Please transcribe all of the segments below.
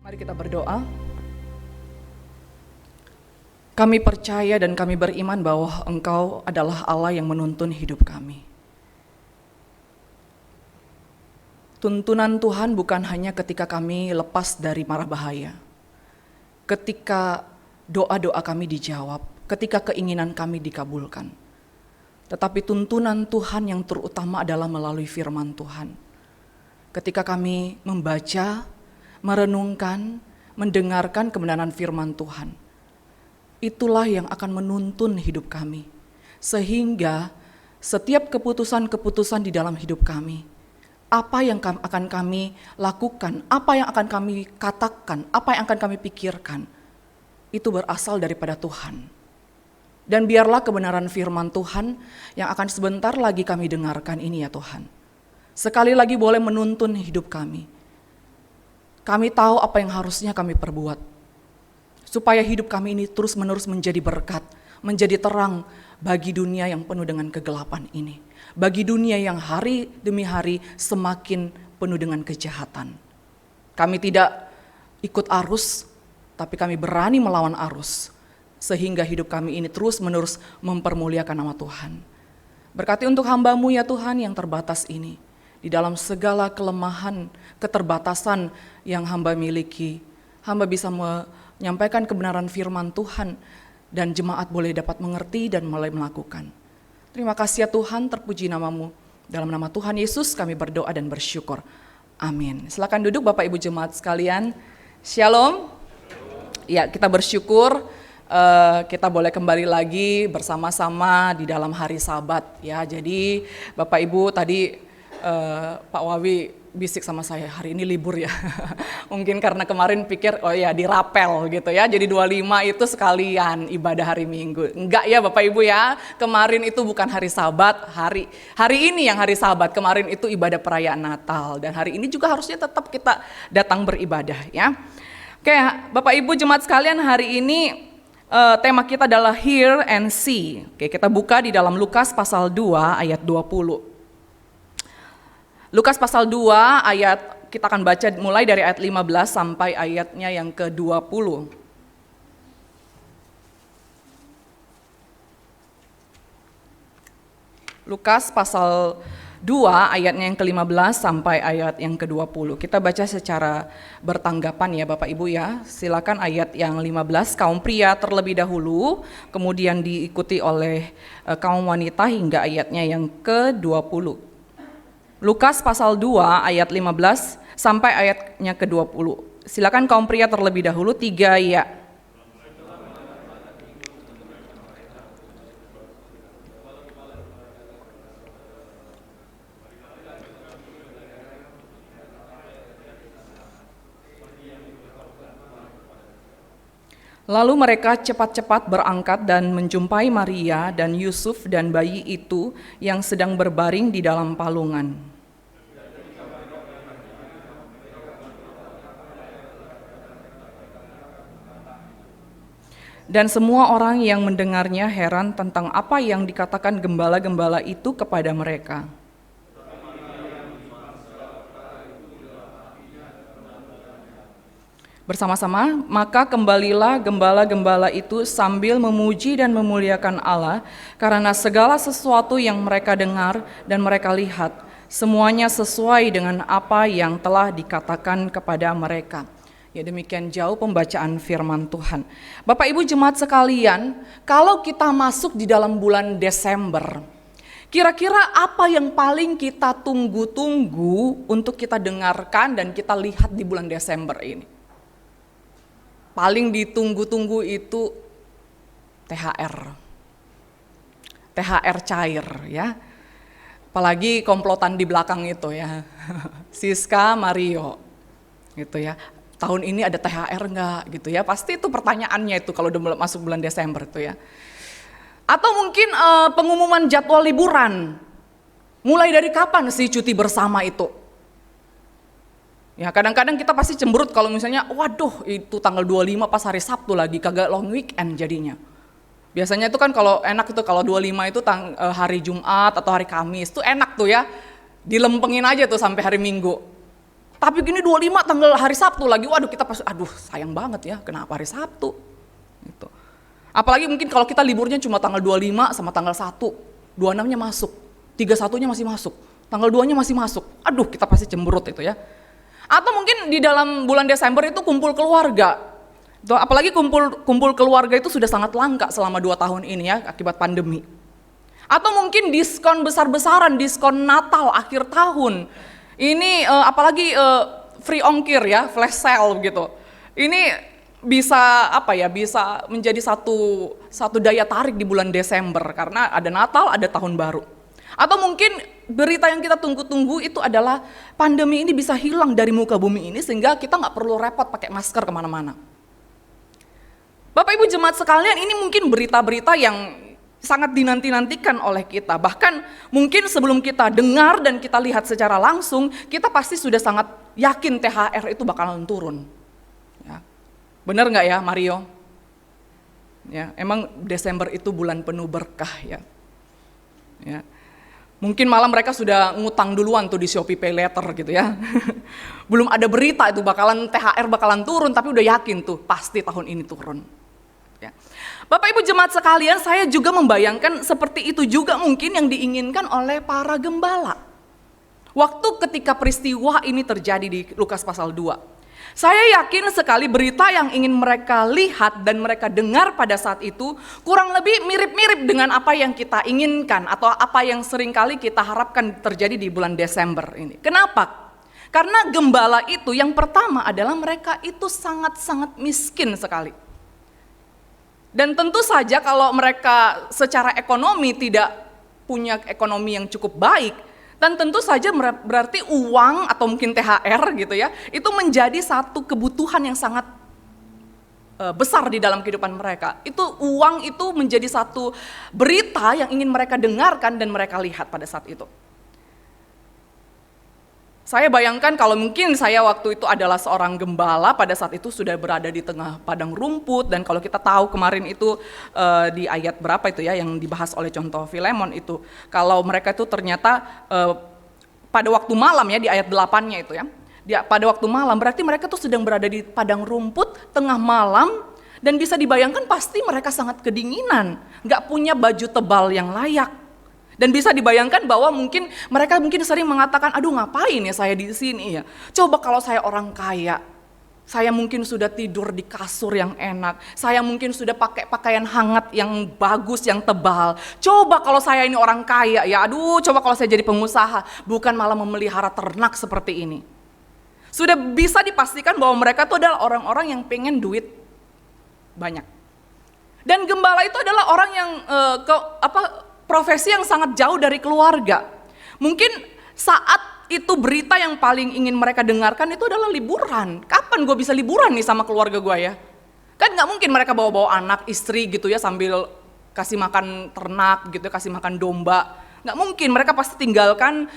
Mari kita berdoa. Kami percaya dan kami beriman bahwa Engkau adalah Allah yang menuntun hidup kami. Tuntunan Tuhan bukan hanya ketika kami lepas dari mara bahaya, ketika doa-doa kami dijawab, ketika keinginan kami dikabulkan. Tetapi tuntunan Tuhan yang terutama adalah melalui firman Tuhan. Ketika kami membaca, merenungkan, mendengarkan kebenaran firman Tuhan, itulah yang akan menuntun hidup kami. Sehingga setiap keputusan-keputusan di dalam hidup kami, apa yang akan kami lakukan, apa yang akan kami katakan, apa yang akan kami pikirkan, itu berasal daripada Tuhan. Dan biarlah kebenaran firman Tuhan yang akan sebentar lagi kami dengarkan ini ya Tuhan, sekali lagi boleh menuntun hidup kami. Kami tahu apa yang harusnya kami perbuat, supaya hidup kami ini terus-menerus menjadi berkat, menjadi terang bagi dunia yang penuh dengan kegelapan ini. Bagi dunia yang hari demi hari semakin penuh dengan kejahatan. Kami tidak ikut arus, tapi kami berani melawan arus, sehingga hidup kami ini terus-menerus mempermuliakan nama Tuhan. Berkati untuk hamba-Mu ya Tuhan yang terbatas ini, di dalam segala kelemahan, keterbatasan yang hamba miliki, hamba bisa menyampaikan kebenaran firman Tuhan, dan jemaat boleh dapat mengerti dan mulai melakukan. Terima kasih ya Tuhan, terpuji nama-Mu. Dalam nama Tuhan Yesus kami berdoa dan bersyukur. Amin. Silakan duduk Bapak Ibu jemaat sekalian. Shalom. Ya, kita bersyukur kita boleh kembali lagi bersama-sama di dalam hari Sabat ya. Jadi Bapak Ibu tadi Pak Wawi bisik sama saya, hari ini libur ya. Mungkin karena kemarin pikir oh ya dirapel gitu ya. Jadi 25 itu sekalian ibadah hari Minggu. Enggak ya Bapak Ibu ya. Kemarin itu bukan hari Sabat, hari ini yang hari Sabat. Kemarin itu ibadah perayaan Natal dan hari ini juga harusnya tetap kita datang beribadah ya. Oke, Bapak Ibu jemaat sekalian, hari ini tema kita adalah Hear and See. Oke, kita buka di dalam Lukas pasal 2 ayat 20. Lukas pasal 2 ayat, kita akan baca mulai dari ayat 15 sampai ayatnya yang ke-20. Lukas pasal 2 ayatnya yang ke-15 sampai ayat yang ke-20. Kita baca secara bertanggapan ya Bapak Ibu ya. Silakan ayat yang 15, kaum pria terlebih dahulu, kemudian diikuti oleh kaum wanita hingga ayatnya yang ke-20. Lukas pasal 2 ayat 15 sampai ayatnya ke-20. Silakan kaum pria terlebih dahulu, 3 ya. Lalu mereka cepat-cepat berangkat dan menjumpai Maria dan Yusuf dan bayi itu yang sedang berbaring di dalam palungan. Dan semua orang yang mendengarnya heran tentang apa yang dikatakan gembala-gembala itu kepada mereka. Bersama-sama, maka kembalilah gembala-gembala itu sambil memuji dan memuliakan Allah, karena segala sesuatu yang mereka dengar dan mereka lihat, semuanya sesuai dengan apa yang telah dikatakan kepada mereka. Ya, demikian jauh pembacaan firman Tuhan. Bapak Ibu jemaat sekalian, kalau kita masuk di dalam bulan Desember, kira-kira apa yang paling kita tunggu-tunggu untuk kita dengarkan dan kita lihat di bulan Desember ini? Paling ditunggu-tunggu itu THR. THR cair ya. Apalagi komplotan di belakang itu ya. Siska, Mario gitu ya. Tahun ini ada THR enggak gitu ya. Pasti itu pertanyaannya itu kalau udah masuk bulan Desember itu ya. Atau mungkin pengumuman jadwal liburan. Mulai dari kapan sih cuti bersama itu? Ya kadang-kadang kita pasti cemberut kalau misalnya waduh itu tanggal 25 pas hari Sabtu lagi kagak long weekend jadinya. Biasanya itu kan kalau enak itu kalau 25 itu hari Jumat atau hari Kamis tuh enak tuh ya. Dilempengin aja tuh sampai hari Minggu. Tapi gini 25 tanggal hari Sabtu lagi, waduh kita pasti, aduh sayang banget ya, kenapa hari Sabtu? Gitu. Apalagi mungkin kalau kita liburnya cuma tanggal 25 sama tanggal 1, 26-nya masuk, 31-nya masih masuk, tanggal 2-nya masih masuk, aduh kita pasti cemberut itu ya. Atau mungkin di dalam bulan Desember itu kumpul keluarga, apalagi kumpul keluarga itu sudah sangat langka selama 2 tahun ini ya, akibat pandemi. Atau mungkin diskon besar-besaran, diskon Natal, akhir tahun. Ini apalagi free ongkir ya, flash sale gitu. Ini bisa bisa menjadi satu daya tarik di bulan Desember karena ada Natal, ada tahun baru. Atau mungkin berita yang kita tunggu-tunggu itu adalah pandemi ini bisa hilang dari muka bumi ini sehingga kita nggak perlu repot pakai masker kemana-mana. Bapak Ibu jemaat sekalian, ini mungkin berita-berita yang sangat dinanti-nantikan oleh kita. Bahkan mungkin sebelum kita dengar dan kita lihat secara langsung, kita pasti sudah sangat yakin THR itu bakalan turun. Ya. Benar nggak ya Mario? Ya, emang Desember itu bulan penuh berkah ya. Ya. Mungkin malah mereka sudah ngutang duluan tuh di Shopee Pay Later gitu ya. Belum ada berita itu THR bakalan turun, tapi udah yakin tuh pasti tahun ini turun. Ya. Bapak Ibu jemaat sekalian, saya juga membayangkan seperti itu juga mungkin yang diinginkan oleh para gembala. Waktu ketika peristiwa ini terjadi di Lukas pasal 2. Saya yakin sekali berita yang ingin mereka lihat dan mereka dengar pada saat itu kurang lebih mirip-mirip dengan apa yang kita inginkan atau apa yang seringkali kita harapkan terjadi di bulan Desember ini. Kenapa? Karena gembala itu yang pertama adalah mereka itu sangat-sangat miskin sekali. Dan tentu saja kalau mereka secara ekonomi tidak punya ekonomi yang cukup baik, dan tentu saja berarti uang atau mungkin THR gitu ya, itu menjadi satu kebutuhan yang sangat besar di dalam kehidupan mereka. Itu uang itu menjadi satu berita yang ingin mereka dengarkan dan mereka lihat pada saat itu. Saya bayangkan kalau mungkin saya waktu itu adalah seorang gembala pada saat itu sudah berada di tengah padang rumput, dan kalau kita tahu kemarin itu di ayat berapa itu ya yang dibahas oleh contoh Filemon itu, kalau mereka itu ternyata pada waktu malam ya di ayat 8-nya itu ya, pada waktu malam berarti mereka tuh sedang berada di padang rumput tengah malam, dan bisa dibayangkan pasti mereka sangat kedinginan, nggak punya baju tebal yang layak. Dan bisa dibayangkan bahwa mereka sering mengatakan, aduh ngapain ya saya di sini ya. Coba kalau saya orang kaya, saya mungkin sudah tidur di kasur yang enak, saya mungkin sudah pakai pakaian hangat yang bagus, yang tebal. Coba kalau saya ini orang kaya ya, aduh coba kalau saya jadi pengusaha, bukan malah memelihara ternak seperti ini. Sudah bisa dipastikan bahwa mereka itu adalah orang-orang yang pengen duit banyak. Dan gembala itu adalah orang yang profesi yang sangat jauh dari keluarga. Mungkin saat itu berita yang paling ingin mereka dengarkan itu adalah liburan. Kapan gue bisa liburan nih sama keluarga gue ya? Kan gak mungkin mereka bawa-bawa anak, istri gitu ya sambil kasih makan ternak gitu, kasih makan domba. Gak mungkin, mereka pasti tinggalkan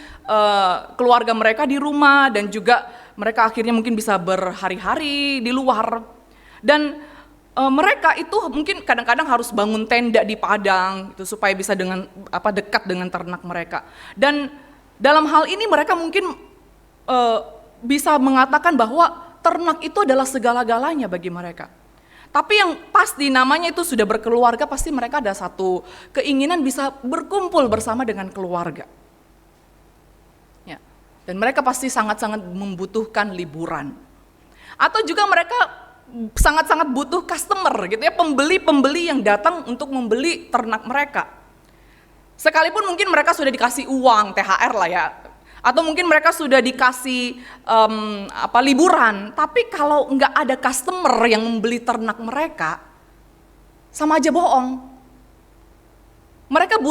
keluarga mereka di rumah, dan juga mereka akhirnya mungkin bisa berhari-hari di luar. Dan mereka itu mungkin kadang-kadang harus bangun tenda di padang itu supaya bisa dekat dengan ternak mereka. Dan dalam hal ini mereka mungkin bisa mengatakan bahwa ternak itu adalah segala-galanya bagi mereka. Tapi yang pasti namanya itu sudah berkeluarga, pasti mereka ada satu keinginan bisa berkumpul bersama dengan keluarga. Ya. Dan mereka pasti sangat-sangat membutuhkan liburan. Atau juga mereka sangat-sangat butuh customer gitu ya, pembeli-pembeli yang datang untuk membeli ternak mereka. Sekalipun mungkin mereka sudah dikasih uang, THR lah ya, atau mungkin mereka sudah dikasih liburan, tapi kalau nggak ada customer yang membeli ternak mereka, sama aja bohong. Mereka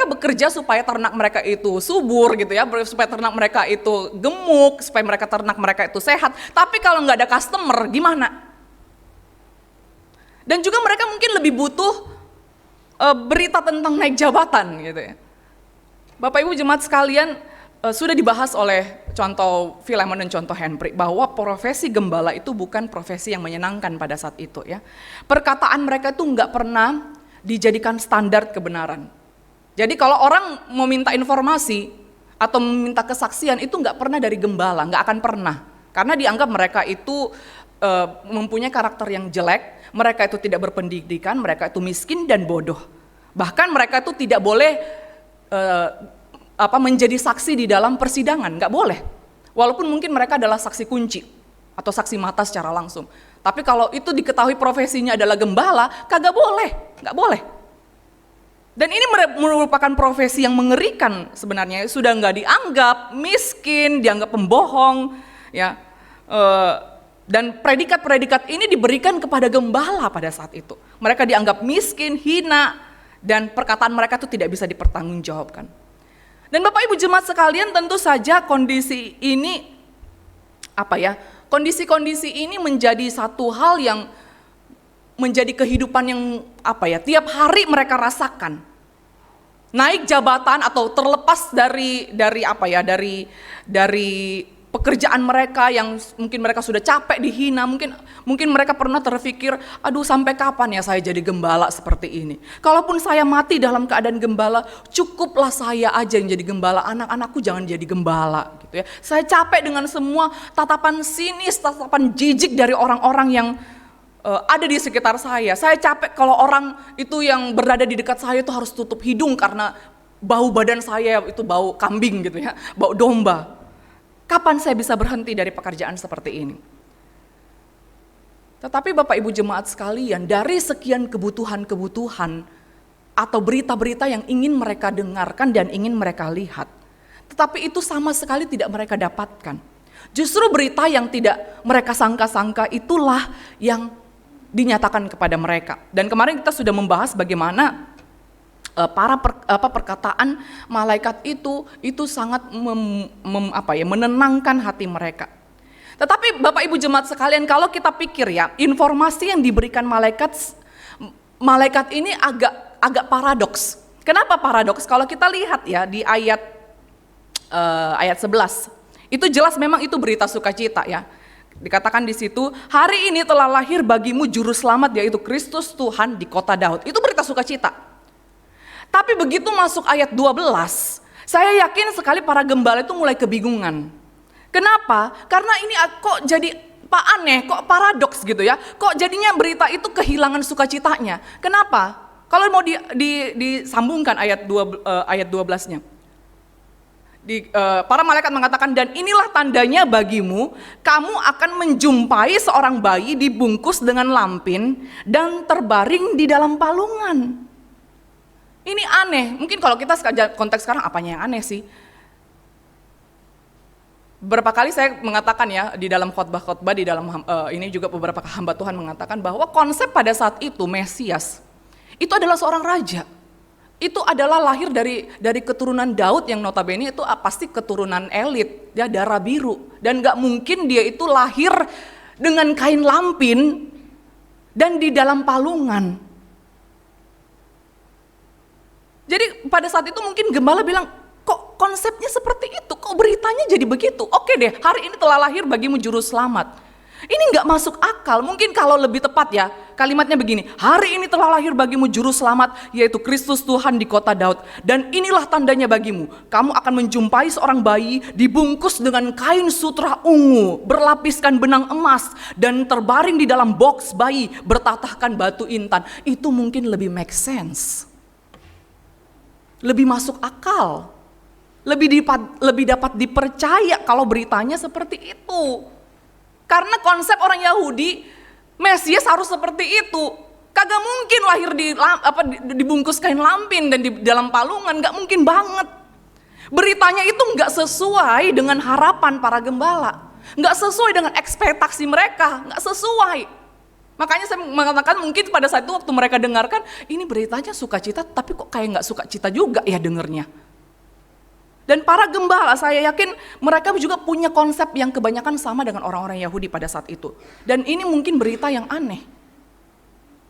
bekerja supaya ternak mereka itu subur gitu ya, supaya ternak mereka itu gemuk, supaya ternak mereka itu sehat. Tapi kalau nggak ada customer gimana? Dan juga mereka mungkin lebih butuh berita tentang naik jabatan gitu ya. Bapak Ibu jemaat sekalian, sudah dibahas oleh contoh Filemon dan contoh Henry bahwa profesi gembala itu bukan profesi yang menyenangkan pada saat itu ya. Perkataan mereka itu nggak pernah dijadikan standar kebenaran. Jadi kalau orang mau minta informasi, atau meminta kesaksian itu nggak pernah dari gembala, nggak akan pernah. Karena dianggap mereka itu mempunyai karakter yang jelek, mereka itu tidak berpendidikan, mereka itu miskin dan bodoh. Bahkan mereka itu tidak boleh menjadi saksi di dalam persidangan, nggak boleh. Walaupun mungkin mereka adalah saksi kunci atau saksi mata secara langsung. Tapi kalau itu diketahui profesinya adalah gembala, kagak boleh, nggak boleh. Dan ini merupakan profesi yang mengerikan sebenarnya, sudah nggak dianggap miskin, dianggap pembohong, ya. Dan predikat-predikat ini diberikan kepada gembala pada saat itu. Mereka dianggap miskin, hina, dan perkataan mereka itu tidak bisa dipertanggungjawabkan. Dan Bapak Ibu jemaat sekalian, tentu saja kondisi ini kondisi-kondisi ini menjadi satu hal yang menjadi kehidupan yang tiap hari mereka rasakan. Naik jabatan atau terlepas dari pekerjaan mereka yang mungkin mereka sudah capek, dihina, mungkin mereka pernah terpikir, aduh sampai kapan ya saya jadi gembala seperti ini. Kalaupun saya mati dalam keadaan gembala, cukuplah saya aja yang jadi gembala, anak-anakku jangan jadi gembala gitu ya. Saya capek dengan semua tatapan sinis, tatapan jijik dari orang-orang yang ada di sekitar saya. Saya capek kalau orang itu yang berada di dekat saya itu harus tutup hidung karena bau badan saya itu bau kambing gitu ya, bau domba. Kapan saya bisa berhenti dari pekerjaan seperti ini? Tetapi Bapak Ibu jemaat sekalian, dari sekian kebutuhan-kebutuhan atau berita-berita yang ingin mereka dengarkan dan ingin mereka lihat, tetapi itu sama sekali tidak mereka dapatkan. Justru berita yang tidak mereka sangka-sangka itulah yang dinyatakan kepada mereka. Dan kemarin kita sudah membahas bagaimana perkataan malaikat itu sangat menenangkan hati mereka. Tetapi Bapak Ibu jemaat sekalian, kalau kita pikir ya, informasi yang diberikan malaikat ini agak paradoks. Kenapa paradoks? Kalau kita lihat ya di ayat 11, itu jelas memang itu berita sukacita ya. Dikatakan di situ, hari ini telah lahir bagimu juru selamat, yaitu Kristus Tuhan di kota Daud. Itu berita sukacita. Tapi begitu masuk ayat 12, saya yakin sekali para gembala itu mulai kebingungan. Kenapa? Karena ini kok jadi aneh, kok paradoks gitu ya. Kok jadinya berita itu kehilangan sukacitanya. Kenapa? Kalau mau disambungkan ayat 12-nya. Para malaikat mengatakan, dan inilah tandanya bagimu, kamu akan menjumpai seorang bayi dibungkus dengan lampin dan terbaring di dalam palungan. Ini aneh, mungkin kalau kita konteks sekarang apanya yang aneh sih? Beberapa kali saya mengatakan ya di dalam khotbah-khotbah, di dalam ini juga beberapa hamba Tuhan mengatakan bahwa konsep pada saat itu Mesias itu adalah seorang raja. Itu adalah lahir dari keturunan Daud yang notabene itu pasti keturunan elit, dia darah biru, dan gak mungkin dia itu lahir dengan kain lampin dan di dalam palungan. Jadi pada saat itu mungkin gembala bilang, kok konsepnya seperti itu, kok beritanya jadi begitu. Oke deh, hari ini telah lahir bagimu juru selamat. Ini gak masuk akal, mungkin kalau lebih tepat ya, kalimatnya begini, hari ini telah lahir bagimu juru selamat, yaitu Kristus Tuhan di kota Daud. Dan inilah tandanya bagimu, kamu akan menjumpai seorang bayi dibungkus dengan kain sutra ungu, berlapiskan benang emas, dan terbaring di dalam box bayi, bertatahkan batu intan. Itu mungkin lebih make sense. Lebih masuk akal, lebih dapat dipercaya kalau beritanya seperti itu. Karena konsep orang Yahudi, Mesias harus seperti itu. Kagak mungkin lahir dibungkus kain lampin dan di dalam palungan, gak mungkin banget. Beritanya itu gak sesuai dengan harapan para gembala, gak sesuai dengan ekspektasi mereka, gak sesuai. Makanya saya mengatakan mungkin pada saat itu waktu mereka dengarkan, ini beritanya sukacita, tapi kok kayak gak sukacita juga ya dengernya. Dan para gembala saya yakin mereka juga punya konsep yang kebanyakan sama dengan orang-orang Yahudi pada saat itu. Dan ini mungkin berita yang aneh.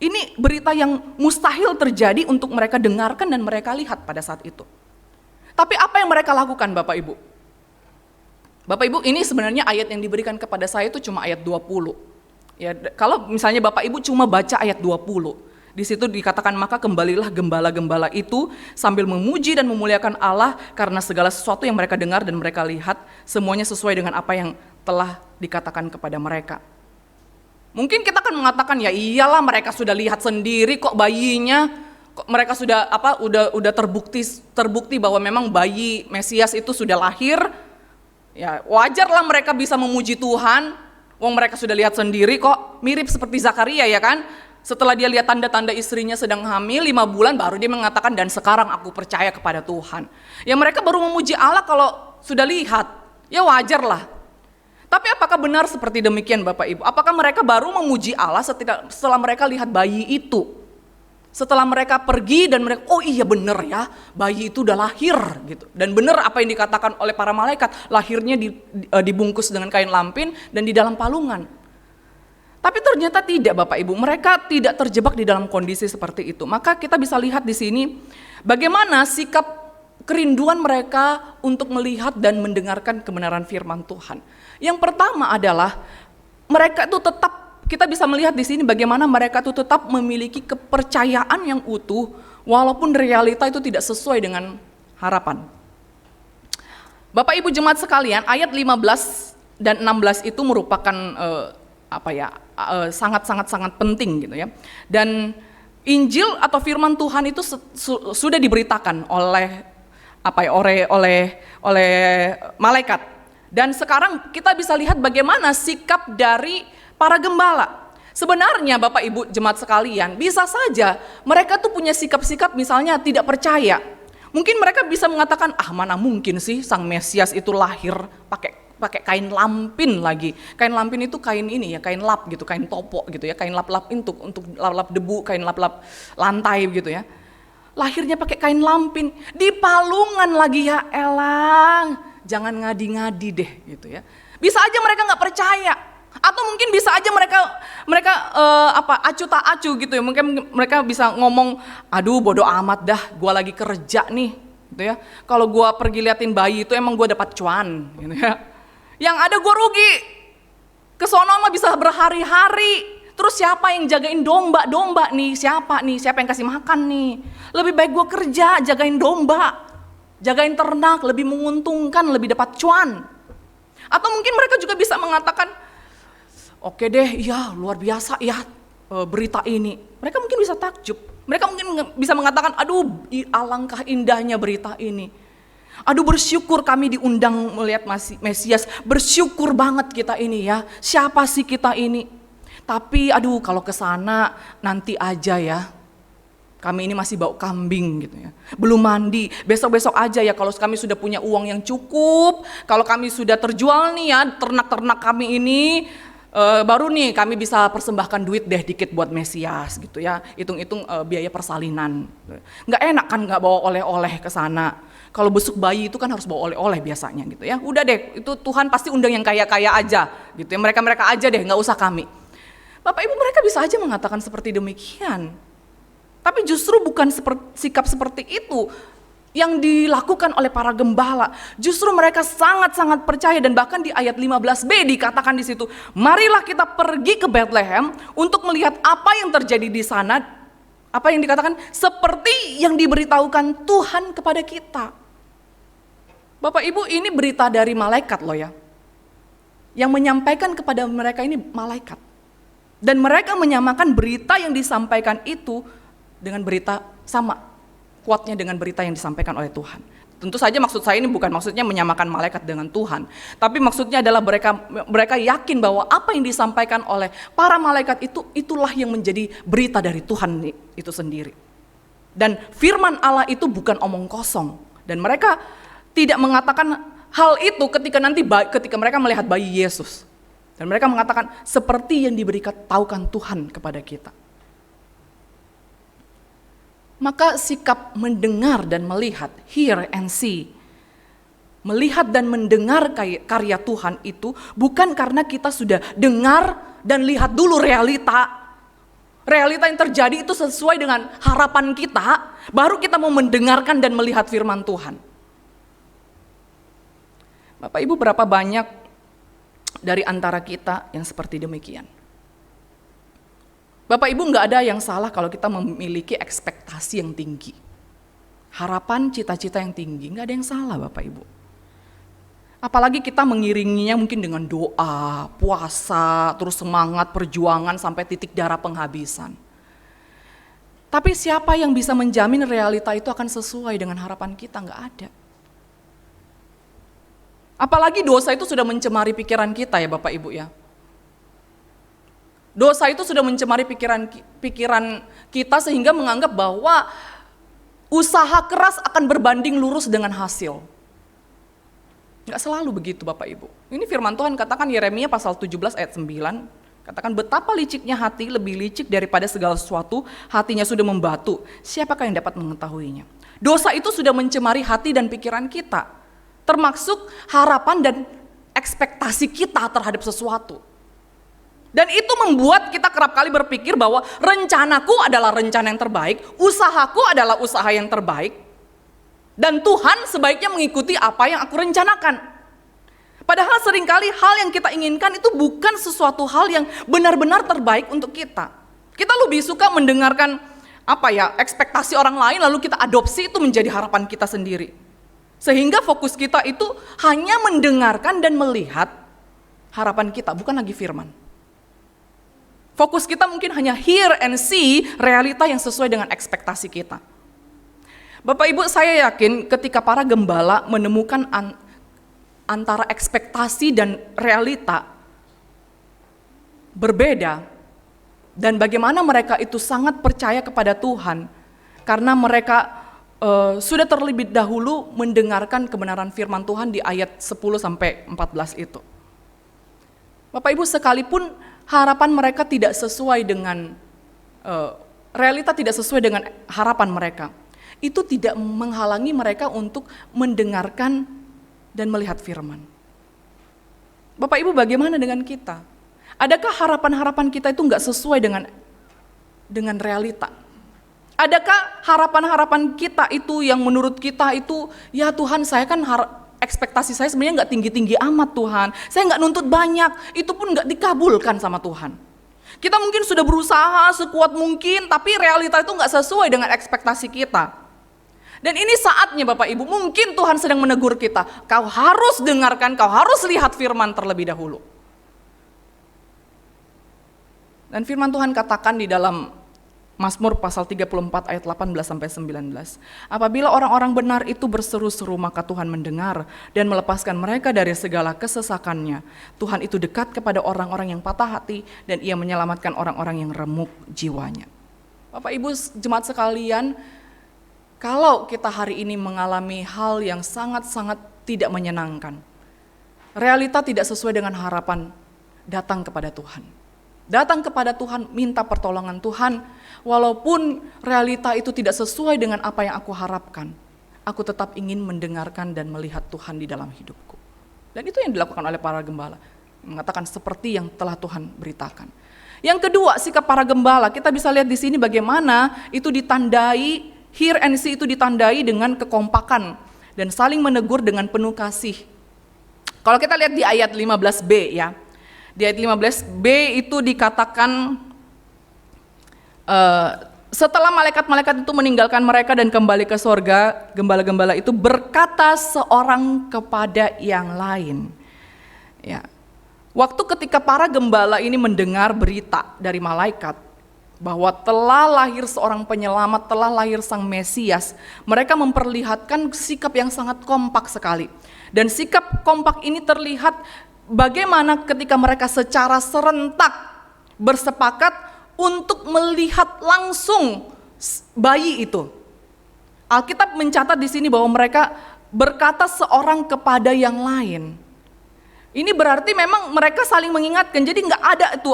Ini berita yang mustahil terjadi untuk mereka dengarkan dan mereka lihat pada saat itu. Tapi apa yang mereka lakukan Bapak Ibu? Bapak Ibu, ini sebenarnya ayat yang diberikan kepada saya itu cuma ayat 20. Ya, kalau misalnya Bapak Ibu cuma baca ayat 20, Di situ dikatakan, maka kembalilah gembala-gembala itu sambil memuji dan memuliakan Allah karena segala sesuatu yang mereka dengar dan mereka lihat, semuanya sesuai dengan apa yang telah dikatakan kepada mereka. Mungkin kita akan mengatakan, ya iyalah mereka sudah lihat sendiri kok bayinya, kok mereka sudah udah terbukti bahwa memang bayi Mesias itu sudah lahir. Ya wajarlah mereka bisa memuji Tuhan, wong mereka sudah lihat sendiri kok. Mirip seperti Zakaria ya kan. Setelah dia lihat tanda-tanda istrinya sedang hamil 5 bulan, baru dia mengatakan, dan sekarang aku percaya kepada Tuhan. Ya mereka baru memuji Allah kalau sudah lihat, ya wajar lah. Tapi apakah benar seperti demikian Bapak Ibu? Apakah mereka baru memuji Allah setelah mereka lihat bayi itu? Setelah mereka pergi dan mereka, oh iya benar ya, bayi itu udah lahir gitu. Dan benar apa yang dikatakan oleh para malaikat, lahirnya dibungkus dengan kain lampin dan di dalam palungan. Tapi ternyata tidak Bapak Ibu, mereka tidak terjebak di dalam kondisi seperti itu. Maka kita bisa lihat di sini bagaimana sikap kerinduan mereka untuk melihat dan mendengarkan kebenaran firman Tuhan. Yang pertama adalah mereka itu tetap, kita bisa melihat di sini bagaimana mereka itu tetap memiliki kepercayaan yang utuh walaupun realita itu tidak sesuai dengan harapan. Bapak Ibu jemaat sekalian, ayat 15 dan 16 itu merupakan sangat-sangat penting gitu ya. Dan Injil atau firman Tuhan itu sudah diberitakan oleh malaikat. Dan sekarang kita bisa lihat bagaimana sikap dari para gembala. Sebenarnya Bapak Ibu jemaat sekalian, bisa saja mereka tuh punya sikap-sikap misalnya tidak percaya. Mungkin mereka bisa mengatakan, mana mungkin sih sang Mesias itu lahir pakai kain lampin lagi. Kain lampin itu kain ini ya, kain lap gitu, kain topo gitu ya, kain lap-lap untuk lap-lap debu, kain lap-lap lantai gitu ya. Lahirnya pakai kain lampin, di palungan lagi, ya elang. Jangan ngadi-ngadi deh gitu ya. Bisa aja mereka nggak percaya. Atau mungkin bisa aja mereka acu tak acu gitu ya. Mungkin mereka bisa ngomong, aduh bodo amat dah, gua lagi kerja nih gitu ya. Kalau gua pergi liatin bayi itu emang gua dapat cuan gitu ya. Yang ada gua rugi. Kesono mah bisa berhari-hari. Terus siapa yang jagain domba nih? Siapa yang kasih makan nih? Lebih baik gua kerja jagain domba, jagain ternak, lebih menguntungkan, lebih dapat cuan. Atau mungkin mereka juga bisa mengatakan, oke deh, ya luar biasa ya berita ini. Mereka mungkin bisa takjub. Mereka mungkin bisa mengatakan, aduh alangkah indahnya berita ini. Aduh bersyukur kami diundang melihat Mesias. Bersyukur banget kita ini ya. Siapa sih kita ini? Tapi aduh kalau ke sana nanti aja ya. Kami ini masih bau kambing gitu ya. Belum mandi, besok-besok aja ya kalau kami sudah punya uang yang cukup. Kalau kami sudah terjual nih ya, ternak-ternak kami ini, baru nih kami bisa persembahkan duit deh dikit buat Mesias gitu ya. Hitung-hitung biaya persalinan. Nggak enak kan nggak bawa oleh-oleh ke sana. Kalau besuk bayi itu kan harus bawa oleh-oleh biasanya gitu ya. Udah deh, itu Tuhan pasti undang yang kaya-kaya aja gitu ya. Mereka-mereka aja deh, nggak usah kami. Bapak Ibu mereka bisa aja mengatakan seperti demikian. Tapi justru bukan sikap seperti itu yang dilakukan oleh para gembala. Justru mereka sangat-sangat percaya, dan bahkan di ayat 15b dikatakan di situ, marilah kita pergi ke Bethlehem untuk melihat apa yang terjadi di sana. Apa yang dikatakan? Seperti yang diberitahukan Tuhan kepada kita. Bapak Ibu, ini berita dari malaikat loh ya. Yang menyampaikan kepada mereka ini malaikat. Dan mereka menyamakan berita yang disampaikan itu dengan berita sama kuatnya dengan berita yang disampaikan oleh Tuhan. Tentu saja maksud saya ini bukan maksudnya menyamakan malaikat dengan Tuhan, tapi maksudnya adalah mereka yakin bahwa apa yang disampaikan oleh para malaikat itulah yang menjadi berita dari Tuhan itu sendiri. Dan firman Allah itu bukan omong kosong, dan mereka tidak mengatakan hal itu ketika mereka melihat bayi Yesus. Dan mereka mengatakan seperti yang diberitahukan Tuhan kepada kita. Maka sikap mendengar dan melihat, hear and see, melihat dan mendengar karya Tuhan itu bukan karena kita sudah dengar dan lihat dulu realita yang terjadi itu sesuai dengan harapan kita, baru kita mau mendengarkan dan melihat firman Tuhan. Bapak Ibu, berapa banyak dari antara kita yang seperti demikian? Bapak Ibu, nggak ada yang salah kalau kita memiliki ekspektasi yang tinggi. Harapan, cita-cita yang tinggi, nggak ada yang salah Bapak Ibu. Apalagi kita mengiringinya mungkin dengan doa, puasa, terus semangat, perjuangan sampai titik darah penghabisan. Tapi siapa yang bisa menjamin realita itu akan sesuai dengan harapan kita? Nggak ada. Apalagi dosa itu sudah mencemari pikiran kita ya Bapak Ibu ya. Dosa itu sudah mencemari pikiran kita sehingga menganggap bahwa usaha keras akan berbanding lurus dengan hasil. Nggak selalu begitu Bapak Ibu. Ini firman Tuhan katakan Yeremia pasal 17 ayat 9. Katakan betapa liciknya hati, lebih licik daripada segala sesuatu, hatinya sudah membatu. Siapakah yang dapat mengetahuinya? Dosa itu sudah mencemari hati dan pikiran kita. Termasuk harapan dan ekspektasi kita terhadap sesuatu. Dan itu membuat kita kerap kali berpikir bahwa rencanaku adalah rencana yang terbaik, usahaku adalah usaha yang terbaik, dan Tuhan sebaiknya mengikuti apa yang aku rencanakan. Padahal seringkali hal yang kita inginkan itu bukan sesuatu hal yang benar-benar terbaik untuk kita. Kita lebih suka mendengarkan ekspektasi orang lain lalu kita adopsi itu menjadi harapan kita sendiri. Sehingga fokus kita itu hanya mendengarkan dan melihat harapan kita, bukan lagi firman. Fokus kita mungkin hanya hear and see realita yang sesuai dengan ekspektasi kita. Bapak Ibu, saya yakin ketika para gembala menemukan antara ekspektasi dan realita berbeda, dan bagaimana mereka itu sangat percaya kepada Tuhan karena mereka sudah terlebih dahulu mendengarkan kebenaran firman Tuhan di ayat 10-14 itu. Bapak Ibu, sekalipun harapan mereka tidak sesuai dengan realita, tidak sesuai dengan harapan mereka, itu tidak menghalangi mereka untuk mendengarkan dan melihat firman. Bapak Ibu, bagaimana dengan kita? Adakah harapan-harapan kita itu nggak sesuai dengan realita? Adakah harapan-harapan kita itu yang menurut kita itu, ya Tuhan, saya kan ekspektasi saya sebenarnya nggak tinggi-tinggi amat Tuhan, saya nggak nuntut banyak, itu pun nggak dikabulkan sama Tuhan. Kita mungkin sudah berusaha sekuat mungkin, tapi realita itu nggak sesuai dengan ekspektasi kita. Dan ini saatnya Bapak Ibu, mungkin Tuhan sedang menegur kita, kau harus dengarkan, kau harus lihat firman terlebih dahulu. Dan firman Tuhan katakan di dalam Mazmur pasal 34 ayat 18-19. Apabila orang-orang benar itu berseru-seru, maka Tuhan mendengar dan melepaskan mereka dari segala kesesakannya. Tuhan itu dekat kepada orang-orang yang patah hati dan ia menyelamatkan orang-orang yang remuk jiwanya. Bapak Ibu jemaat sekalian, kalau kita hari ini mengalami hal yang sangat-sangat tidak menyenangkan, realita tidak sesuai dengan harapan, datang kepada Tuhan. Datang kepada Tuhan, minta pertolongan Tuhan. Walaupun realita itu tidak sesuai dengan apa yang aku harapkan, aku tetap ingin mendengarkan dan melihat Tuhan di dalam hidupku. Dan itu yang dilakukan oleh para gembala, mengatakan seperti yang telah Tuhan beritakan. Yang kedua, sikap para gembala, kita bisa lihat di sini bagaimana itu ditandai, hear and see itu ditandai dengan kekompakan dan saling menegur dengan penuh kasih. Kalau kita lihat di ayat 15b ya, di ayat 15b itu dikatakan setelah malaikat-malaikat itu meninggalkan mereka dan kembali ke sorga, gembala-gembala itu berkata seorang kepada yang lain. Ya. Waktu ketika para gembala ini mendengar berita dari malaikat bahwa telah lahir seorang penyelamat, telah lahir sang Mesias, mereka memperlihatkan sikap yang sangat kompak sekali. Dan sikap kompak ini terlihat bagaimana ketika mereka secara serentak bersepakat untuk melihat langsung bayi itu. Alkitab mencatat di sini bahwa mereka berkata seorang kepada yang lain. Ini berarti memang mereka saling mengingatkan. Jadi nggak ada itu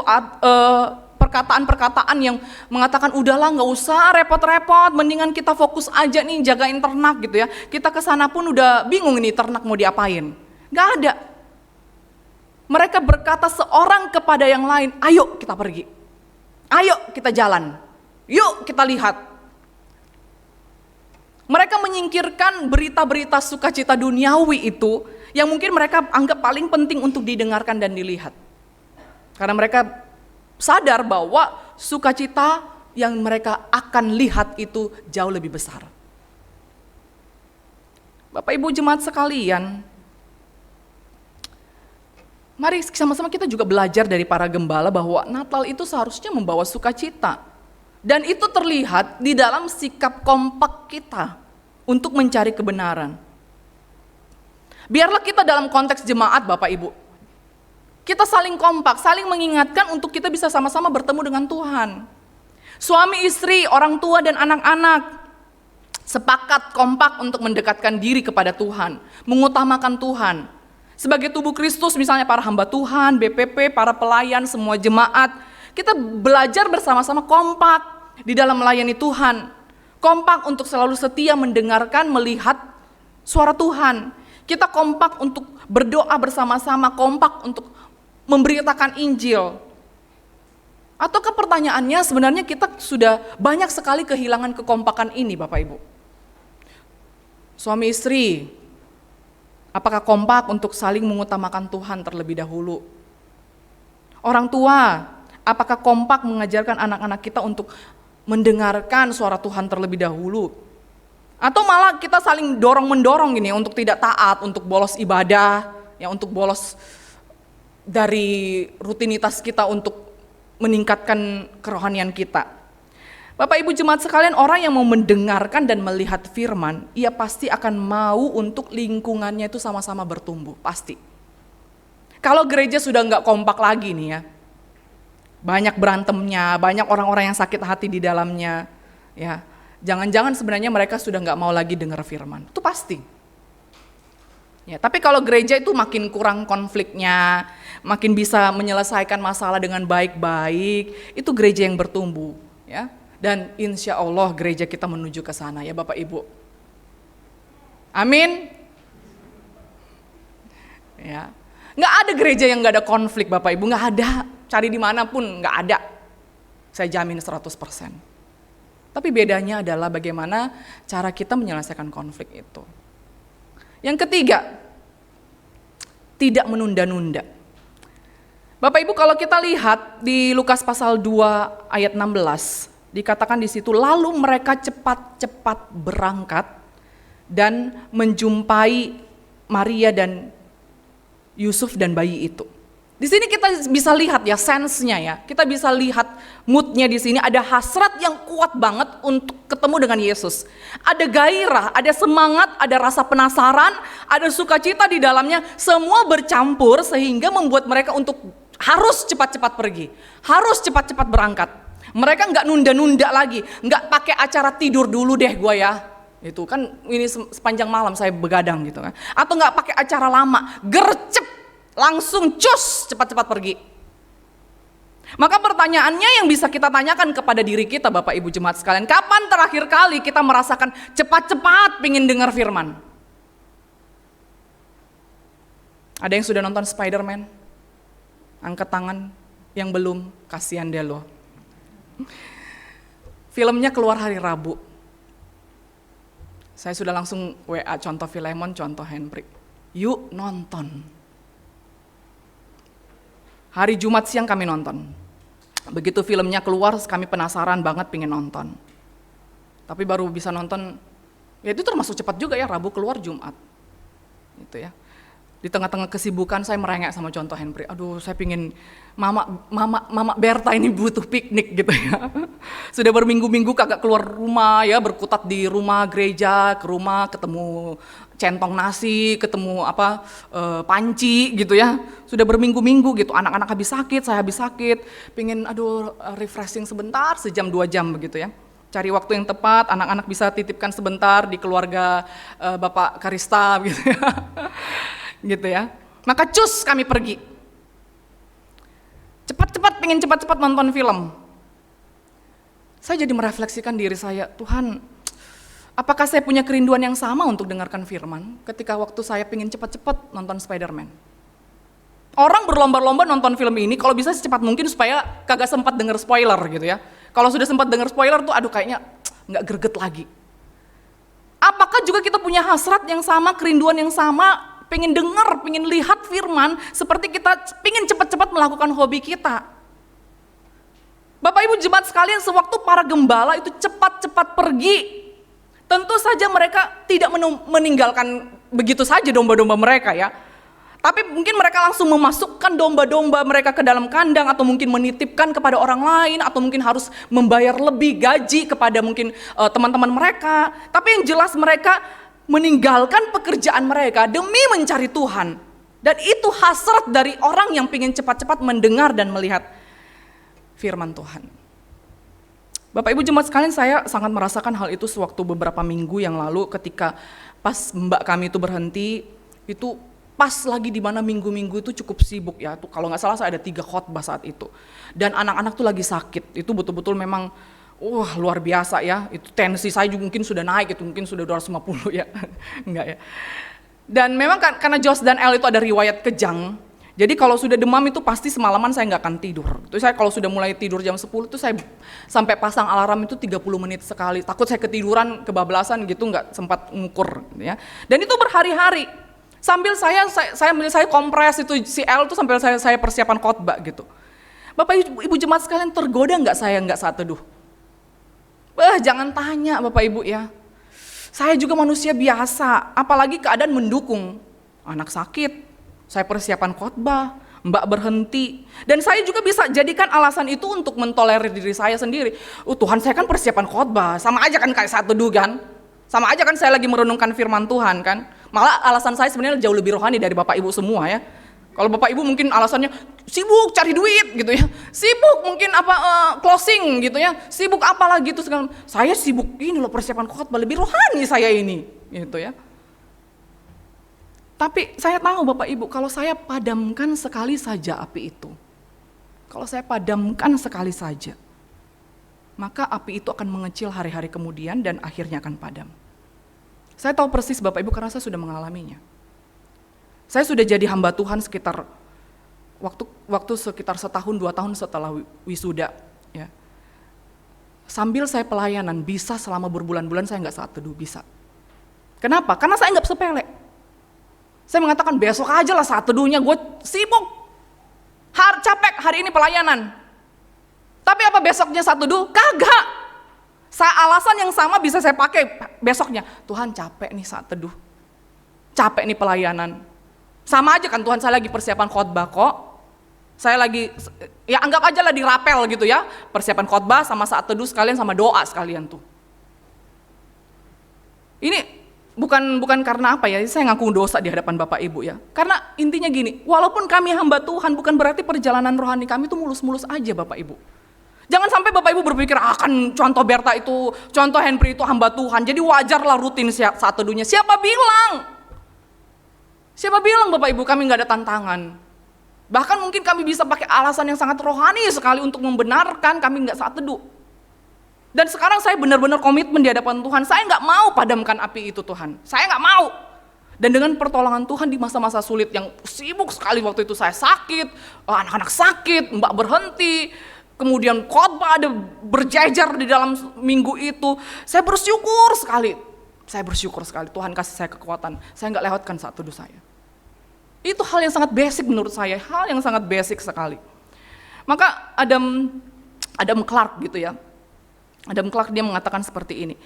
perkataan-perkataan yang mengatakan udahlah nggak usah repot-repot, mendingan kita fokus aja nih jagain ternak gitu ya. Kita kesana pun udah bingung nih ternak mau diapain. Nggak ada. Mereka berkata seorang kepada yang lain, ayo kita pergi. Ayo kita jalan, yuk kita lihat. Mereka menyingkirkan berita-berita sukacita duniawi itu yang mungkin mereka anggap paling penting untuk didengarkan dan dilihat. Karena mereka sadar bahwa sukacita yang mereka akan lihat itu jauh lebih besar. Bapak Ibu jemaat sekalian, mari sama-sama kita juga belajar dari para gembala bahwa Natal itu seharusnya membawa sukacita. Dan itu terlihat di dalam sikap kompak kita untuk mencari kebenaran. Biarlah kita dalam konteks jemaat Bapak Ibu, kita saling kompak, saling mengingatkan untuk kita bisa sama-sama bertemu dengan Tuhan. Suami istri, orang tua dan anak-anak sepakat kompak untuk mendekatkan diri kepada Tuhan, mengutamakan Tuhan. Sebagai tubuh Kristus, misalnya para hamba Tuhan, BPP, para pelayan, semua jemaat, kita belajar bersama-sama kompak di dalam melayani Tuhan. Kompak untuk selalu setia mendengarkan, melihat suara Tuhan. Kita kompak untuk berdoa bersama-sama, kompak untuk memberitakan Injil. Ataukah pertanyaannya sebenarnya kita sudah banyak sekali kehilangan kekompakan ini Bapak Ibu? Suami istri, apakah kompak untuk saling mengutamakan Tuhan terlebih dahulu? Orang tua, apakah kompak mengajarkan anak-anak kita untuk mendengarkan suara Tuhan terlebih dahulu? Atau malah kita saling dorong-mendorong gini untuk tidak taat, untuk bolos ibadah, ya untuk bolos dari rutinitas kita untuk meningkatkan kerohanian kita. Bapak Ibu jemaat sekalian, orang yang mau mendengarkan dan melihat firman, ia pasti akan mau untuk lingkungannya itu sama-sama bertumbuh, pasti. Kalau gereja sudah nggak kompak lagi nih ya, banyak berantemnya, banyak orang-orang yang sakit hati di dalamnya, ya, jangan-jangan sebenarnya mereka sudah nggak mau lagi dengar firman, itu pasti. Ya, tapi kalau gereja itu makin kurang konfliknya, makin bisa menyelesaikan masalah dengan baik-baik, itu gereja yang bertumbuh, ya. Dan insya Allah gereja kita menuju ke sana ya Bapak Ibu. Amin. Ya, nggak ada gereja yang nggak ada konflik Bapak Ibu, nggak ada. Cari dimanapun nggak ada. Saya jamin 100%. Tapi bedanya adalah bagaimana cara kita menyelesaikan konflik itu. Yang ketiga, tidak menunda-nunda. Bapak Ibu kalau kita lihat di Lukas pasal 2 ayat 16, dikatakan di situ, lalu mereka cepat-cepat berangkat dan menjumpai Maria dan Yusuf dan bayi itu. Di sini kita bisa lihat ya sense-nya ya, kita bisa lihat mood-nya di sini, ada hasrat yang kuat banget untuk ketemu dengan Yesus. Ada gairah, ada semangat, ada rasa penasaran, ada sukacita di dalamnya, semua bercampur sehingga membuat mereka untuk harus cepat-cepat pergi, harus cepat-cepat berangkat. Mereka nggak nunda-nunda lagi, nggak pakai acara tidur dulu deh gue ya, itu kan ini sepanjang malam saya begadang gitu kan, atau nggak pakai acara lama, gercep, langsung cus cepat-cepat pergi. Maka pertanyaannya yang bisa kita tanyakan kepada diri kita Bapak Ibu jemaat sekalian, kapan terakhir kali kita merasakan cepat-cepat pengen dengar firman? Ada yang sudah nonton Spider-Man? Angkat tangan, yang belum, kasihan deh loh. Filmnya keluar hari Rabu. Saya sudah langsung WA contoh Filemon, contoh Henry. Yuk nonton. Hari Jumat siang kami nonton. Begitu filmnya keluar kami penasaran banget pengen nonton. Tapi baru bisa nonton, ya itu termasuk cepat juga ya, Rabu keluar Jumat. Gitu ya. Di tengah-tengah kesibukan saya merengek sama contoh Henry. Aduh, saya pingin mama Berta ini butuh piknik gitu ya. Sudah berminggu-minggu kagak keluar rumah ya, berkutat di rumah gereja, ke rumah ketemu centong nasi, ketemu panci gitu ya. Sudah berminggu-minggu gitu, anak-anak habis sakit, saya habis sakit. Pingin refreshing sebentar, sejam 2 jam begitu ya. Cari waktu yang tepat, anak-anak bisa titipkan sebentar di keluarga Bapak Karista gitu ya. Gitu ya. Maka cus kami pergi. Pengen cepat-cepat nonton film. Saya jadi merefleksikan diri saya, Tuhan, apakah saya punya kerinduan yang sama untuk dengarkan firman ketika waktu saya pengen cepat-cepat nonton Spider-Man? Orang berlomba-lomba nonton film ini, kalau bisa secepat mungkin supaya kagak sempat denger spoiler gitu ya. Kalau sudah sempat denger spoiler tuh, aduh kayaknya nggak greget lagi. Apakah juga kita punya hasrat yang sama, kerinduan yang sama, pengen dengar, pengen lihat firman, seperti kita pengen cepat-cepat melakukan hobi kita? Bapak Ibu jemaat sekalian, sewaktu para gembala itu cepat-cepat pergi, tentu saja mereka tidak meninggalkan begitu saja domba-domba mereka ya. Tapi mungkin mereka langsung memasukkan domba-domba mereka ke dalam kandang, atau mungkin menitipkan kepada orang lain, atau mungkin harus membayar lebih gaji kepada mungkin teman-teman mereka. Tapi yang jelas mereka meninggalkan pekerjaan mereka demi mencari Tuhan. Dan itu hasrat dari orang yang ingin cepat-cepat mendengar dan melihat firman Tuhan. Bapak Ibu jemaat sekalian, saya sangat merasakan hal itu sewaktu beberapa minggu yang lalu ketika pas mbak kami itu berhenti, itu pas lagi di mana minggu-minggu itu cukup sibuk ya. Tuh, kalau nggak salah saya ada 3 khotbah saat itu. Dan anak-anak tuh lagi sakit. Itu betul-betul memang luar biasa ya. Itu tensi saya juga mungkin sudah naik, itu mungkin sudah 250 ya. Enggak ya. Dan memang karena Jos dan El itu ada riwayat kejang. Jadi kalau sudah demam itu pasti semalaman saya nggak akan tidur. Itu saya kalau sudah mulai tidur jam 10 itu saya sampai pasang alarm itu 30 menit sekali. Takut saya ketiduran, kebablasan gitu, nggak sempat ngukur ya. Dan itu berhari-hari. Sambil saya kompres itu si L tuh sambil saya persiapan khotbah gitu. Bapak Ibu jemaat sekalian, tergoda nggak saya nggak saat teduh? Jangan tanya Bapak Ibu ya. Saya juga manusia biasa, apalagi keadaan mendukung. Anak sakit, saya persiapan khotbah, mbak berhenti. Dan saya juga bisa jadikan alasan itu untuk mentolerir diri saya sendiri. Tuhan, saya kan persiapan khotbah, sama aja kan kayak saat teduh kan? Sama aja kan saya lagi merenungkan firman Tuhan kan? Malah alasan saya sebenarnya jauh lebih rohani dari Bapak Ibu semua ya. Kalau Bapak Ibu mungkin alasannya sibuk cari duit gitu ya, sibuk mungkin closing gitu ya, sibuk apalah gitu segala. Saya sibuk ini loh persiapan khotbah, lebih rohani saya ini gitu ya. Tapi saya tahu Bapak Ibu, kalau saya padamkan sekali saja api itu, kalau saya padamkan sekali saja, maka api itu akan mengecil hari-hari kemudian dan akhirnya akan padam. Saya tahu persis Bapak Ibu karena saya sudah mengalaminya. Saya sudah jadi hamba Tuhan sekitar waktu sekitar 1-2 tahun setelah wisuda ya. Sambil saya pelayanan bisa selama berbulan-bulan saya nggak saat teduh bisa. Kenapa? Karena saya nggak sepele. Saya mengatakan besok aja lah saat teduhnya, gue sibuk, capek hari ini pelayanan. Tapi apa besoknya saat teduh? Kagak. Alasan yang sama bisa saya pakai besoknya. Tuhan capek nih saat teduh, capek nih pelayanan. Sama aja kan Tuhan, saya lagi persiapan khotbah kok. Saya lagi, ya anggap aja lah dirapel gitu ya. Persiapan khotbah sama saat teduh sekalian sama doa sekalian tuh. Ini bukan karena apa ya, saya ngaku dosa di hadapan Bapak Ibu ya. Karena intinya gini, walaupun kami hamba Tuhan bukan berarti perjalanan rohani kami itu mulus-mulus aja Bapak Ibu. Jangan sampai Bapak Ibu berpikir akan contoh Berta itu, contoh Henry itu hamba Tuhan, jadi wajarlah rutin saat teduhnya. Siapa bilang? Siapa bilang Bapak Ibu kami nggak ada tantangan? Bahkan mungkin kami bisa pakai alasan yang sangat rohani sekali untuk membenarkan kami nggak saat teduh. Dan sekarang saya benar-benar komitmen di hadapan Tuhan, saya nggak mau padamkan api itu Tuhan, saya nggak mau. Dan dengan pertolongan Tuhan di masa-masa sulit yang sibuk sekali waktu itu, saya sakit, anak-anak sakit, mbak berhenti, kemudian khotbah ada berjejer di dalam minggu itu, saya bersyukur sekali Tuhan kasih saya kekuatan, saya nggak lewatkan saat teduh saya. Itu hal yang sangat basic menurut saya, hal yang sangat basic sekali. Maka Adam Clark gitu ya, Adam Clark dia mengatakan seperti ini.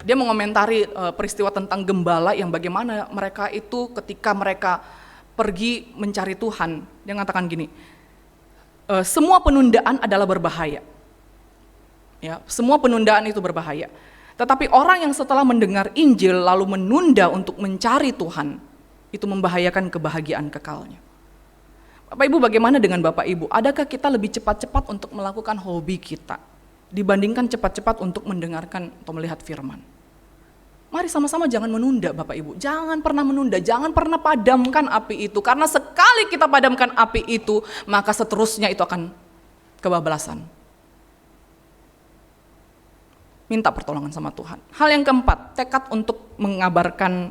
Dia mengomentari peristiwa tentang gembala yang bagaimana mereka itu ketika mereka pergi mencari Tuhan, dia mengatakan gini, semua penundaan adalah berbahaya. Ya, semua penundaan itu berbahaya. Tetapi orang yang setelah mendengar Injil lalu menunda untuk mencari Tuhan, itu membahayakan kebahagiaan kekalnya. Bapak Ibu, bagaimana dengan Bapak Ibu? Adakah kita lebih cepat-cepat untuk melakukan hobi kita dibandingkan cepat-cepat untuk mendengarkan atau melihat firman? Mari sama-sama jangan menunda Bapak Ibu, jangan pernah menunda, jangan pernah padamkan api itu. Karena sekali kita padamkan api itu, maka seterusnya itu akan kebablasan. Minta pertolongan sama Tuhan. Hal yang keempat, tekad untuk mengabarkan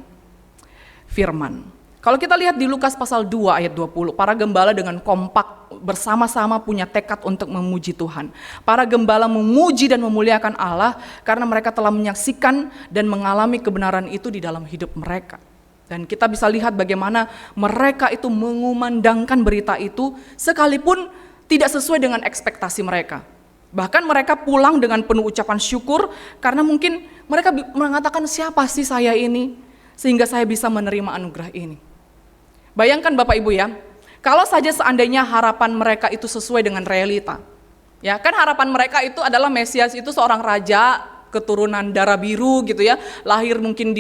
firman. Kalau kita lihat di Lukas pasal 2 ayat 20, para gembala dengan kompak bersama-sama punya tekad untuk memuji Tuhan. Para gembala memuji dan memuliakan Allah karena mereka telah menyaksikan dan mengalami kebenaran itu di dalam hidup mereka. Dan kita bisa lihat bagaimana mereka itu mengumandangkan berita itu sekalipun tidak sesuai dengan ekspektasi mereka. Bahkan mereka pulang dengan penuh ucapan syukur karena mungkin mereka mengatakan, siapa sih saya ini sehingga saya bisa menerima anugerah ini. Bayangkan Bapak Ibu ya, kalau saja seandainya harapan mereka itu sesuai dengan realita. Ya, kan harapan mereka itu adalah Mesias itu seorang raja keturunan darah biru gitu ya, lahir mungkin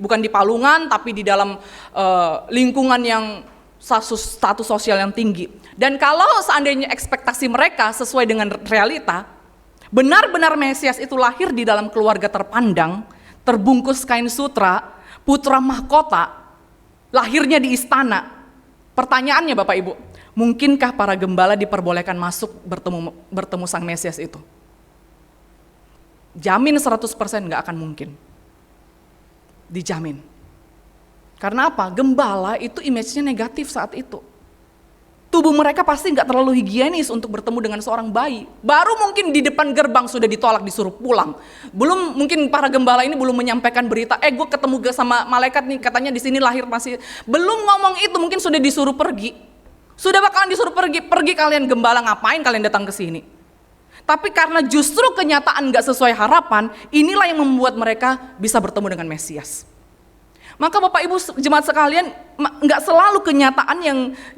bukan di palungan tapi di dalam lingkungan yang status sosial yang tinggi. Dan kalau seandainya ekspektasi mereka sesuai dengan realita, benar-benar Mesias itu lahir di dalam keluarga terpandang, terbungkus kain sutra, putra mahkota, lahirnya di istana. Pertanyaannya Bapak Ibu, mungkinkah para gembala diperbolehkan masuk bertemu sang Mesias itu? Jamin 100% nggak akan mungkin. Dijamin. Karena apa? Gembala itu image-nya negatif saat itu. Tubuh mereka pasti nggak terlalu higienis untuk bertemu dengan seorang bayi. Baru mungkin di depan gerbang sudah ditolak, disuruh pulang. Belum mungkin para gembala ini belum menyampaikan berita, gue ketemu sama malaikat nih, katanya di sini lahir masih. Belum ngomong itu, mungkin sudah disuruh pergi. Sudah bakalan disuruh pergi kalian gembala, ngapain kalian datang ke sini? Tapi karena justru kenyataan nggak sesuai harapan, inilah yang membuat mereka bisa bertemu dengan Mesias. Maka Bapak Ibu jemaat sekalian, nggak selalu kenyataan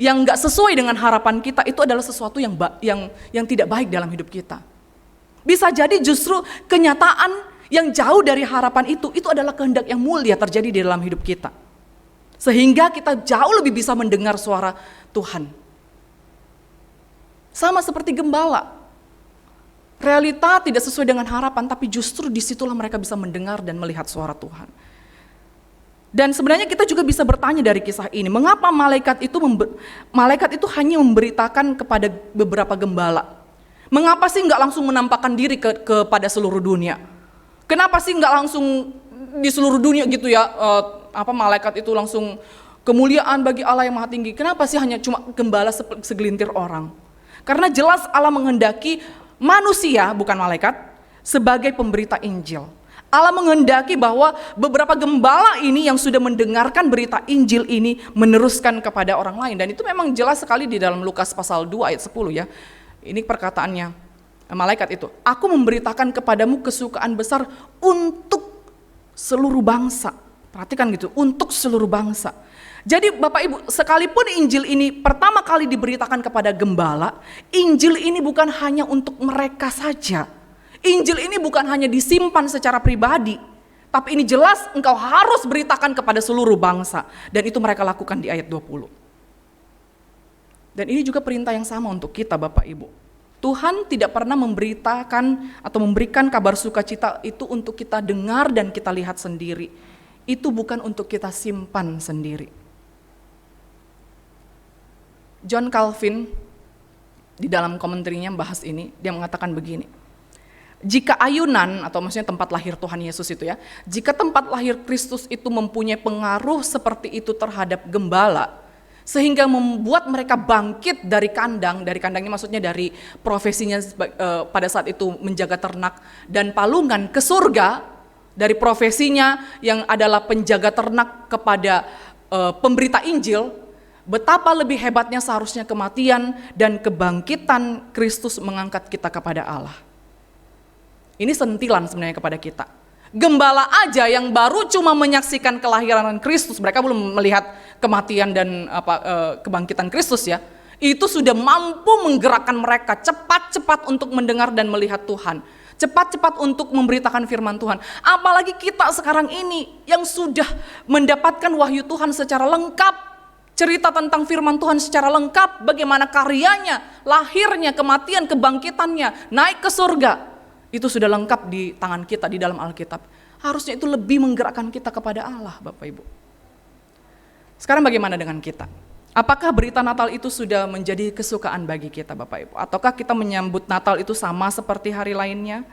yang nggak sesuai dengan harapan kita itu adalah sesuatu yang tidak baik dalam hidup kita. Bisa jadi justru kenyataan yang jauh dari harapan itu adalah kehendak yang mulia terjadi di dalam hidup kita. Sehingga kita jauh lebih bisa mendengar suara Tuhan. Sama seperti gembala. Realita tidak sesuai dengan harapan, tapi justru disitulah mereka bisa mendengar dan melihat suara Tuhan. Dan sebenarnya kita juga bisa bertanya dari kisah ini, mengapa malaikat itu hanya memberitakan kepada beberapa gembala? Mengapa sih nggak langsung menampakkan diri kepada seluruh dunia? Kenapa sih nggak langsung di seluruh dunia gitu ya? Malaikat itu langsung kemuliaan bagi Allah yang Maha Tinggi. Kenapa sih hanya cuma gembala segelintir orang? Karena jelas Allah menghendaki manusia, bukan malaikat, sebagai pemberita Injil. Allah menghendaki bahwa beberapa gembala ini yang sudah mendengarkan berita Injil ini meneruskan kepada orang lain. Dan itu memang jelas sekali di dalam Lukas pasal 2 ayat 10 ya. Ini perkataannya malaikat itu. Aku memberitakan kepadamu kesukaan besar untuk seluruh bangsa. Perhatikan gitu, untuk seluruh bangsa. Jadi Bapak Ibu, sekalipun Injil ini pertama kali diberitakan kepada gembala, Injil ini bukan hanya untuk mereka saja. Injil ini bukan hanya disimpan secara pribadi, tapi ini jelas engkau harus beritakan kepada seluruh bangsa. Dan itu mereka lakukan di ayat 20. Dan ini juga perintah yang sama untuk kita Bapak Ibu. Tuhan tidak pernah memberitakan atau memberikan kabar sukacita itu untuk kita dengar dan kita lihat sendiri. Itu bukan untuk kita simpan sendiri. John Calvin di dalam komentarnya bahas ini, dia mengatakan begini. Jika ayunan atau maksudnya tempat lahir Tuhan Yesus itu ya, jika tempat lahir Kristus itu mempunyai pengaruh seperti itu terhadap gembala, sehingga membuat mereka bangkit dari kandangnya maksudnya dari profesinya pada saat itu menjaga ternak dan palungan ke surga, dari profesinya yang adalah penjaga ternak kepada pemberita Injil, betapa lebih hebatnya seharusnya kematian dan kebangkitan Kristus mengangkat kita kepada Allah. Ini sentilan sebenarnya kepada kita. Gembala aja yang baru cuma menyaksikan kelahiran Kristus, mereka belum melihat kematian dan kebangkitan Kristus ya. Itu sudah mampu menggerakkan mereka cepat-cepat untuk mendengar dan melihat Tuhan. Cepat-cepat untuk memberitakan firman Tuhan. Apalagi kita sekarang ini yang sudah mendapatkan wahyu Tuhan secara lengkap. Cerita tentang firman Tuhan secara lengkap. Bagaimana karyanya, lahirnya, kematian, kebangkitannya, naik ke surga. Itu sudah lengkap di tangan kita di dalam Alkitab. Harusnya itu lebih menggerakkan kita kepada Allah Bapak Ibu. Sekarang bagaimana dengan kita? Apakah berita Natal itu sudah menjadi kesukaan bagi kita Bapak Ibu? Ataukah kita menyambut Natal itu sama seperti hari lainnya?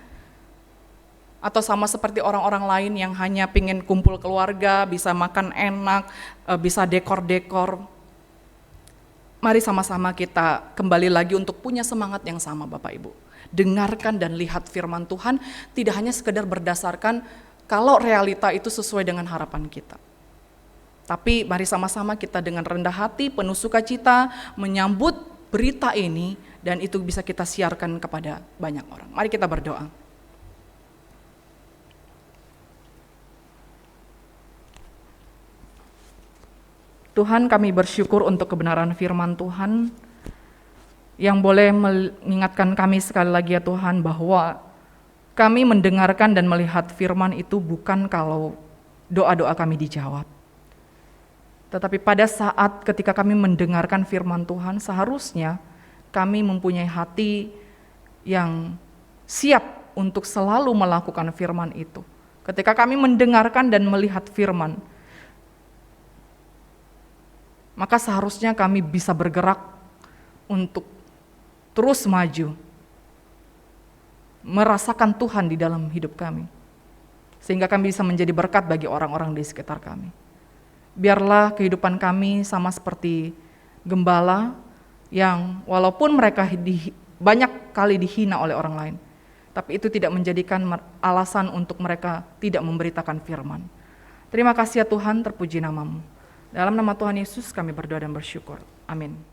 Atau sama seperti orang-orang lain yang hanya pingin kumpul keluarga, bisa makan enak, bisa dekor-dekor? Mari sama-sama kita kembali lagi untuk punya semangat yang sama Bapak Ibu. Dengarkan dan lihat firman Tuhan tidak hanya sekedar berdasarkan kalau realita itu sesuai dengan harapan kita. Tapi mari sama-sama kita dengan rendah hati, penuh sukacita menyambut berita ini dan itu bisa kita siarkan kepada banyak orang. Mari kita berdoa. Tuhan, kami bersyukur untuk kebenaran firman Tuhan yang boleh mengingatkan kami sekali lagi ya Tuhan, bahwa kami mendengarkan dan melihat firman itu bukan kalau doa-doa kami dijawab. Tetapi pada saat ketika kami mendengarkan firman Tuhan, seharusnya kami mempunyai hati yang siap untuk selalu melakukan firman itu. Ketika kami mendengarkan dan melihat firman, maka seharusnya kami bisa bergerak untuk terus maju, merasakan Tuhan di dalam hidup kami, sehingga kami bisa menjadi berkat bagi orang-orang di sekitar kami. Biarlah kehidupan kami sama seperti gembala yang walaupun mereka banyak kali dihina oleh orang lain, tapi itu tidak menjadikan alasan untuk mereka tidak memberitakan firman. Terima kasih ya Tuhan, terpuji namamu. Dalam nama Tuhan Yesus kami berdoa dan bersyukur. Amin.